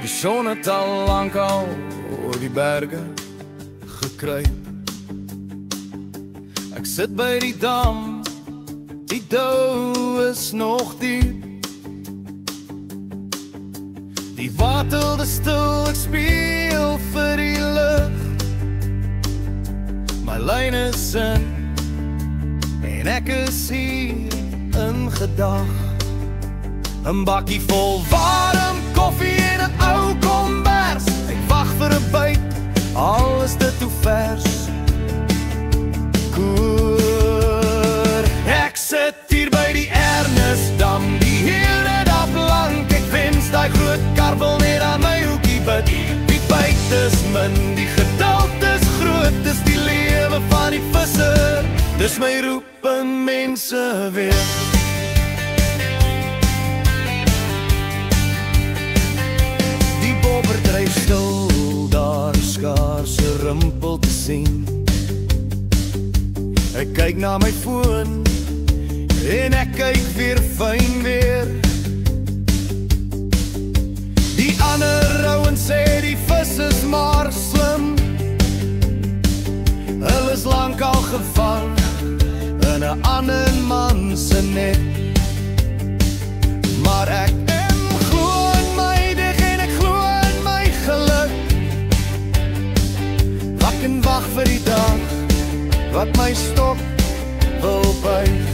Die son het al lang al oor die berge gekruip. Ek sit by die dam, die dou is nog diep. Die water is stil, ek speel vir die lucht. My lyn is in en ek is hier in gedag. 'n bakkie vol warm koffie en 'n ou kombers. Ek wag vir 'n byt, al is dit toe vers. Koer, ek sit hier by die Ernestdam die hele dag lang. Ek wens daai groot karpel net aan my hoekie bid. Die byt is min, die geduld is groot. Dis die lewe van die visser, dis my roep in mense weer. Dryf stil, daar is skaars 'n rimpel te sien. Ek kyk na my foon en ek kyk weer fyn weer. Die ander ouens sê die vis is maar slim. Hulle is lank al gevang in 'n ander man se net. Maar ek en wag vir die dag wat my stok wil buig.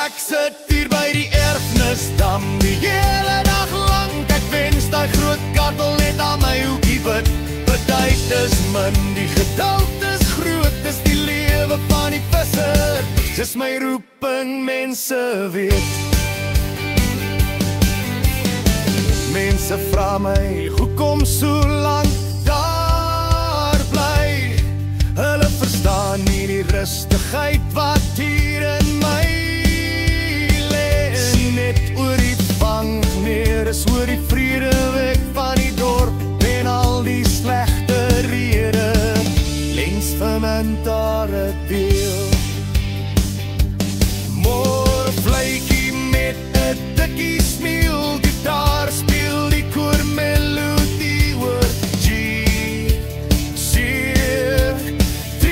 Ek sit hier by die Erfenisdam die hele dag lang. Ek wens daai groot karpel net aan my hoekie bid. Beduid is min, die geduld is groot. Dis die lewe van die visser, dis my roeping mense weet. Mense vra my, hoekom so lang daar bly? Hulle verstaan nie die rustigheid wat hier in my lê. Sien net oor die vang neer, is oor die vrede weg van die dorp en al die slegte rede. Links van my daar 'n deel. Môre vletjie met 'n tikkie smiel, gitaar speel die koor melodie oor G, C, D.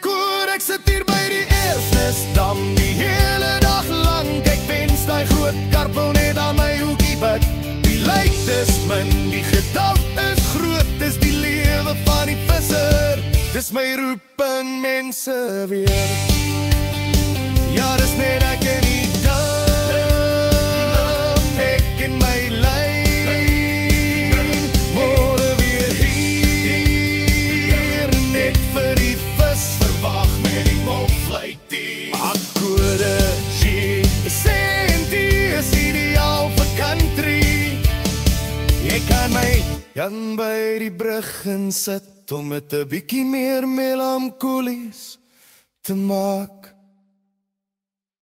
Koor, ek sit hier by die Erfenisdam die hele dag lang. Ek wens daai groot karpel net aan my hoekie bid. Die lyd is min, die geduld is groot. Dis die lewe van die visser, dis my roeping mense weer. Ja, dis net ek en die dam, ek en my lyn. Môre weer hier, net vir die vis. Verwag met die mofluitie. Akkorde G, C&D is ideaal vir country. Ek kan my jan by die brug en sit om met 'n bietjie meer melankolies te maak.